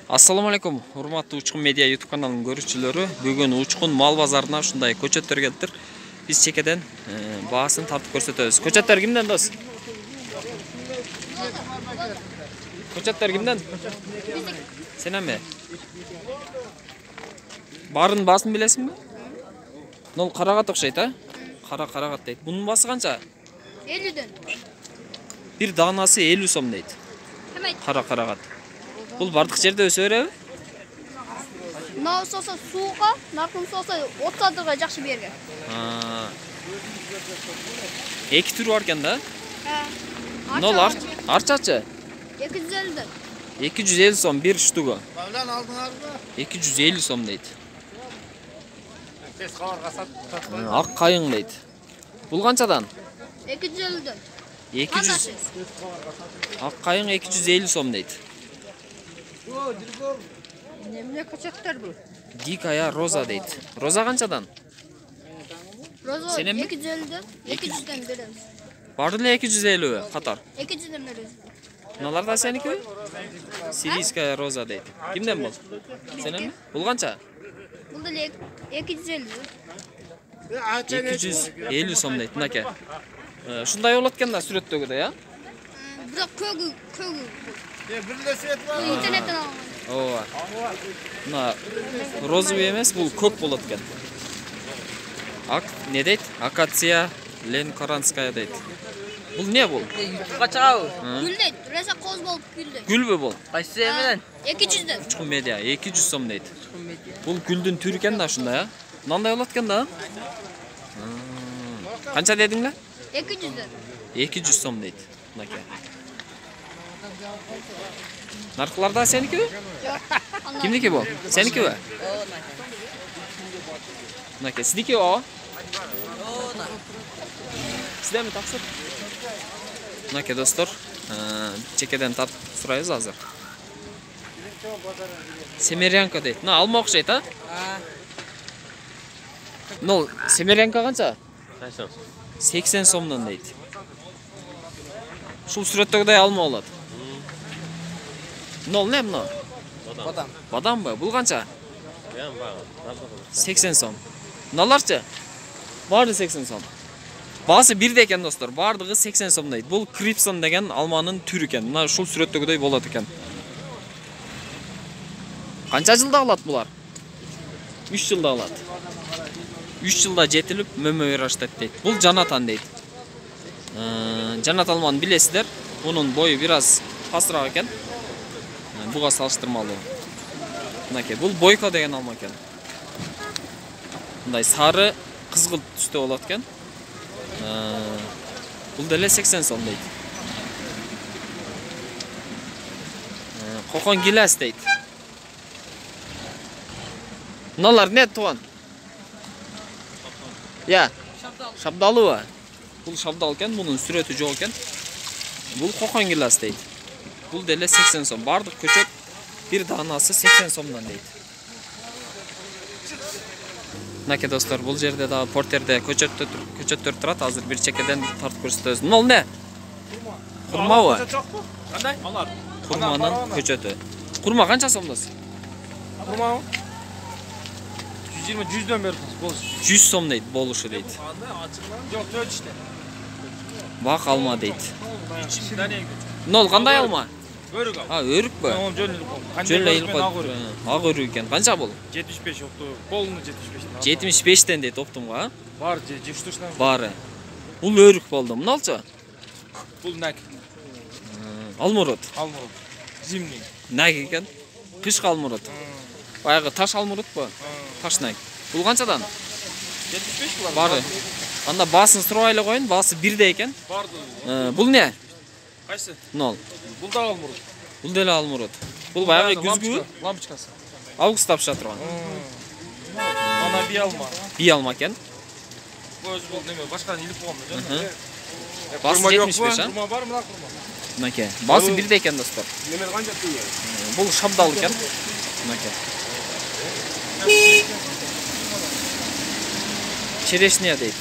Assalamu alaikum, урматтуу Учкун Медиа YouTube каналынын көрүүчүлөрү. Бүгүн Учкун мал базарына ушундай көчөттөр келиптир. Биз чекеден баасын тартып көрсөтөбүз. Көчөттөр кимден, дос? Көчөттөр кимден? Сененби? Барын баасын билесиңби? Нол карагат окшойт, а? Карагат дейт. Бунун баасы канча? 50ден. Бир даанасы 50 сом дейт. Карагат. Бул бардык жерде өсө береби? Мына соса сууга, наркын соса 30 садырга жакшы берген. Эки түрү бар экен да? Нол арчачы? 250ден. 250 сом бир штуга. 250 сом дейт. Ак кайың дейт. Бул канчадан? 250ден. 200. Ак кайың 250 сом дейт. Немне көчөттөр бул? Дикая роза дейт. Роза канчадан? Роза Сенем 250ден, 200ден беребиз. Барды эле 250 катар. 200ден беребиз. Мыналар да сеники? Сирийская роза дейт. Кимден бул? Сененби? Бул канча? Бул деле 250. 250 сом дейт, мынакей. Ушундай болот экен да сүрөттөгүдөй, а? Бирок көгү. Интернеттен алган. Ооба. Мына розовый эмес, бул көк болот экен. Ак не дейт? Акация ленкоранская дейт. Бул не бул? Качабы? Гүл дейт. Раса коз болуп гүл дейт. Гүлбү бул? Кайсы менен? 200ден. Учкун Медиа 200 сом дейт. Бул гүлдүн түрү экен да ушундай, а? Мындай болот экен да. Канча дедиңер? 200ден. 200 сом дейт. Мынакей. Наркылар да сеники? Кимники бу? Сеники? Мынакей, сиздики о? Сиздерби таксыр? Мынакей достор, чекеден тартып сурайбыз азыр. Семерянка дейт. Мына алма окшойт, а? Нол семерянка канча? 80 сомдон дейт. Ушул сүрөттөгүдөй алма болот. Нол не мына? Бадамбы? Бул канча? 80 сом. Мыналарчы? Баары 80 сом. Баасы бирдей экен достор. Баардыгы 80 сом дейт. Бул крипсон деген алманын түрү экен. Мына ушул сүрөттөгүдөй болот экен. Канча жылда алат булар? 3 жылда алат. 3 жылда жетилип мөмө ыраштайт дейт. Бул жанатан дейт. Жанат алманы билесиздер. Мунун бою бир аз пасыраак экен. Буга салыштырмалуу. Мынакей, бул бойко деген алма экен. Мындай сары, кызгылт түстө болот экен. Бул деле 80 сом дейт. Кокон гилас дейт. Мыналар не туган? Я, шабдалуу. Бул шабдал экен, мунун сүрөтү жок экен. Бул кокон гилас дейт. Бул деле 80 сом. Бардык көчөт бир даанасы 80 сомдон дейт. Мынакей достор, бул жерде дагы портерде көчөттөр турат. Азыр бир чекеден тартып көрсөтөбүз. Нол не? Курмабы? Кандай? Алар. Курманын көчөтү. Курма канча сомдос? Курмабы? 120-100дөн берип болуш. 100 сом дейт, болушу дейт. Жок, төт иште. Бак алма дейт. Ичимден Нол кандай алма? өрүк ал. Өрүкпү? Жөн эле коюп. Ак өрүк экен. Канча бул? 75 опту. Полуну 75. 75ден дейт оптумга, а? Бар, же штучтан. Баары. Бул өрүк болду. Мыналчы? Бул нак. Алмурут. Алмурут. Зимний. Нак экен. Кышкы алмурут. Баягы таш алмурутпу? Таш нак. Бул канчадан? 75 булар. Баары. Анда баасын сурабай эле коюн. Баасы бирдей экен. Барды. Бул не? Кайсы? Нол. Бул да алмурут. Бул деле алмурут. Бул баягы күзгү. Лампочкасы. Август тапша турган. Ана би алма. Би алма экен. Көз бул неме, башка илип койгон. Баасы 75, а? Курма бар, мына курма. Мынакей. Баасы бирдей экен достор. Неме канча түйө? Бул шабдал экен. Мынакей. Черешня дейт.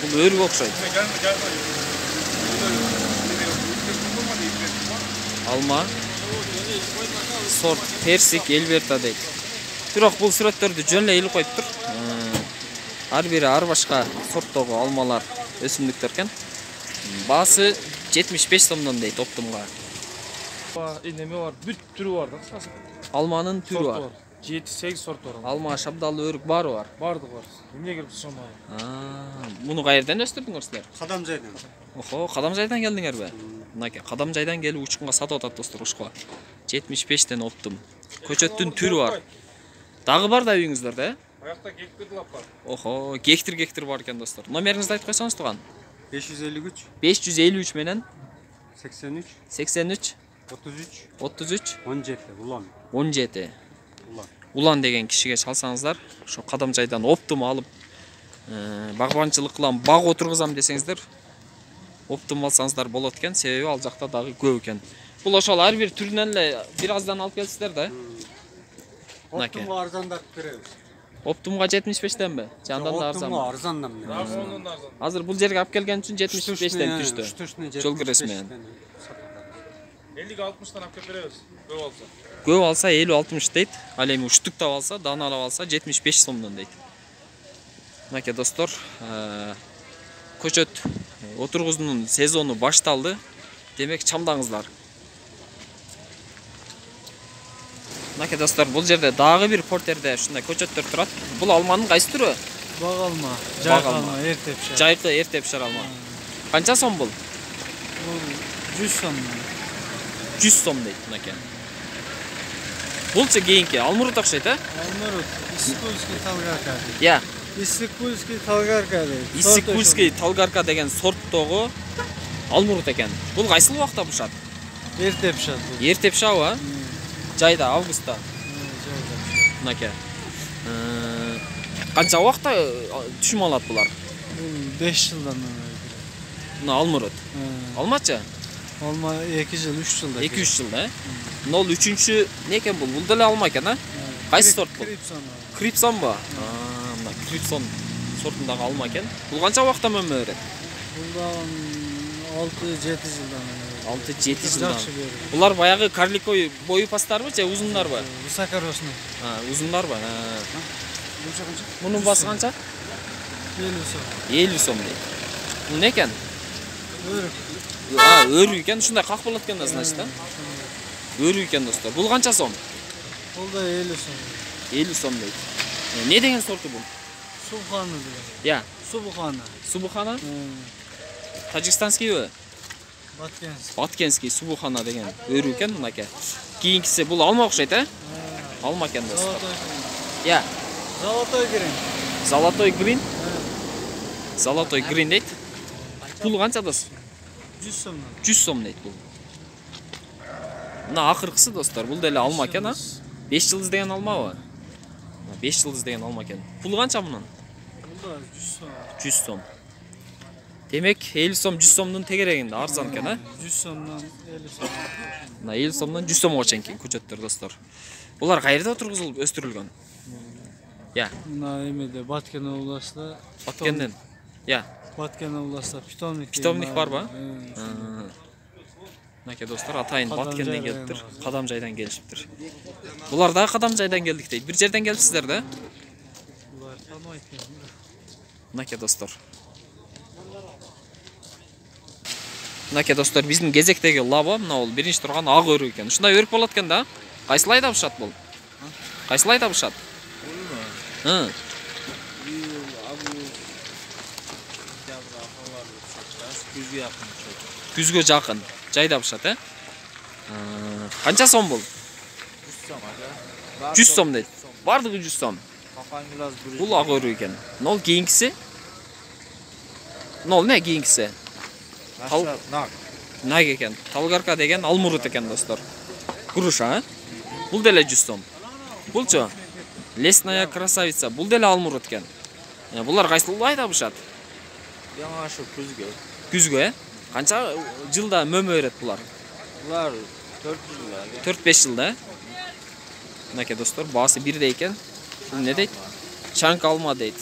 Бул өрүк окшойт. алма. Сорт персик, эльверта дейт. Бирок бул сүрөттөрдү жөн эле илип коюп тур. Ар бири ар башка сорттогу алмалар, өсүмдүктөр экен. Баасы 75 сомдон дейт оптумга. Неме бар, бүт түрү бар да кыскасы. Алманын түрү бар. 7-8 сорт бар. Алма, шабдалы, өрүк баары бар. Бардыгы бар. Эмне келип сомай? Муну кайерден өстүрдүңөр силер? Кадамжайдан. Охо, Кадамжайдан келдиңерби? Мынакей, Кадамжайдан келип учкунга сатып атат достор ушко. 75тен оптум. Көчөттүн түрү бар. Дагы бар да үйүңүздөрдө, Аякта гектар лап бар. Охо, гектар бар экен достор. Номериңизди айтып койсоңуз туган. 553, 553 менен 83, 83 33, 33 17. Ulan. 17. Ulan. Улан деген кишиге чалсаңыздар, ошо Кадамжайдан оптум алып, багбанчылык кылам, баг отургузам десеңиздер, оптум алсаңыздар болот экен, себеби ал жакта дагы көп экен. Бул ошол ар бир түрүнөн эле бир аздан алып келсиздер да. Мынакей. Optum'a arzandak veririz. Оптумга 75тенби? Жандан да арзан. Optum'a arzandan mı? Арзандан арзан. Азыр бул жерге алып келген үчүн 75тен түштү. Жол киресі менен. 50-60тан алып келип беребиз. Көп алса. Көп алса 50-60 дейт. Ал эми уштуктап алса, даналап алса 75 сомдон дейт. Мынакей достор, көчөт отургузуунун сезону башталды. Демек чамдаңыздар. Мынакей достор, бул жерде дагы бир портерде ушундай көчөттөр турат. Бул алманын кайсы түрү? Баг алма, Баг жайкы алма. алма, эртепши. Жайкы эртепшир алма. Канча сом бул? Бул 100 сомдон. 100 сом дейт мынакей. Булчу кийинки алмурут окшойт, Алмурут, Иссыкульский талгарка дейт. Я, Иссыкульский талгарка дейт. Иссыкульский талгарка деген сорттогу алмурут экен. Бул кайсыл убакта бушат? Эрте пишат бул. Эрте пишабы? Жайда, августта. Жайда. Мынакей. Канча убакта түшүм алат булар? Бул 5 жылдан бери. Мына алмурут. Алмачы? Алма 2 жыл, 3 жылда. 2-3 жылда, Нол үчүнчү не экен бул? Бул деле алма экен, Кайсы сорт бул? Крипсон. Крипсон ба? Мына Крипсон сортундагы алма экен. Бул канча убакта мөмө берет? Бул да 6-7 жылдан бери. 6-7 жылдан. Жакшы берет. Булар баягы карликовый бою пастарбы же узундарбы? Высокоросный. Узундарбы? Мунун басы канча? 50 сом. 50 сом дейт. Бул не экен? Өрүк. Өрү экен, ушундай как болот экен да, значит, Өрү экен достор. Бул канча сом? Бул да 50 сом. 50 сом дейт. Не деген сорту бул? Субхана деген. Я, Субхана. Субухана? Тажикстанскийби? Баткенский. Баткенский Субухана деген өрү экен мынакей. Кийинкиси бул алма окшойт, Алма экен достор. Я, Золотой грин. Золотой грин. Золотой грин дейт. Бул канча дос? 100 сомдон. 100 сом дейт бул. Мына акыркысы достор, бул деле алма экен, 5 жылдыз деген алмабы? 5 жылдыз деген алма экен. Пул канча мунун? Бул да 100 сом. 100 сом. Демек 50 сом 100 сомдун тегерегинде арзан экен, 100 сомдон 50 сом. Мына 50 сомдон 100 сомго чейин көчөттөр достор. Булар кайерде отургузулуп өстүрүлгөн? Я, Мына эмеде Баткен областында. Баткенден. Я, Баткен областында питомник. питомник барбы? Мынакей достор, атайын Баткенден келиптир, Кадамжайдан келишиптир. Булар да Кадамжайдан келдик дейт. Бир жерден келипсиздер да? Булар танойт экен. Мынакей достор. Мынакей достор, биздин кезектеги лаба, мына бул биринчи турган ак өрүк экен. Ушундай өрүк болот экен да? Кайсыл айда бушат бул? Кайсыл айда бушат? Күзгө жакын. Жайда бушат, Канча сом бул? 100 сом дейт. Бардыгы 100 сом. Бул ак өрүк экен. Нол кийинкиси? Нол не кийинкиси? Наг экен. Талгарка деген алмурут экен достор. Груша, Бул деле 100 сом. Булчу? Лесная красавица. Бул деле алмурут экен. Булар кайсыл айда бушат? Яңа ошо күзгө. Күзгө, Канча жылда мөмө берет булар? Булар 4 жылда. 4-5 жылда. Мынакей достор, баасы бирдей экен. Бул не дейт? Чаңк алма дейт.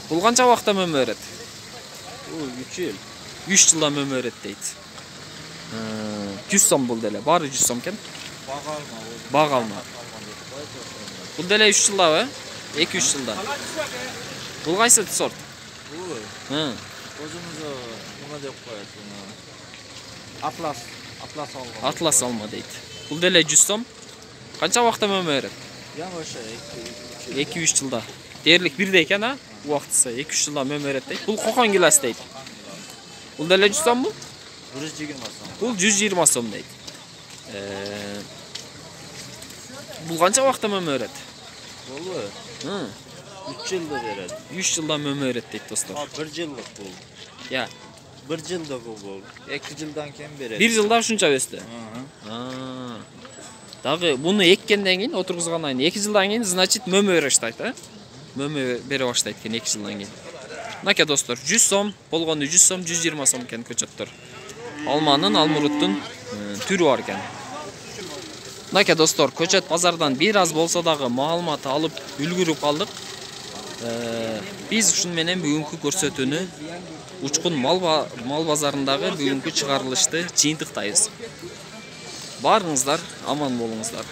Бул канча убакта мөмө берет? Бул 3 жыл. 3 жылда мөмө берет дейт. 100 сом бул деле. Баары 100 сом экен. Бага алма. Бул деле 3 жылдабы? 2-3 жылда. Бул кайсы сорт? Бул өзүмүз нема деп коет буну? Атлас алган. Атлас алма дейт. Бул деле 100 сом. Канча убакта мөмө берет? Яңа ошо 2-3 жылда. Дээрлик бирдей экен, а? Убактысы 2-3 жылда мөмө берет дейт. Бул кокон гилас дейт. Бул деле 100 сомбу? 120 сом. Бул 120 сом дейт. Бул канча убакта мөмө берет? Болбу? 3 жылда берет. 3 жылда мөмө берет дейт достор. 1 жылдык бул. Я, 1 жылдык бул. 2 жылдан кийин берет. 1 жылда ушунча өстү. Дагы буну эккенден кийин, отургузгандан кийин 2 жылдан кийин, значит, мөмө бере баштайт, а? Мөмө бере баштайт экен 2 жылдан кийин. Мынакей достор, 100 сом, болгону 100 сом, 120 сом экен көчөттөр. Алманын, алмуруттун түрү бар экен. Мынакей достор, көчөт базардан бир аз болсо дагы маалымат алып үлгүрүп калдык. Биз ушун менен бүгүнкү көрсөтүүнү Учкун мал базарындагы бүгүнкү чыгарылышты жыйынтыктайбыз. Барыңыздар, аман болуңуздар.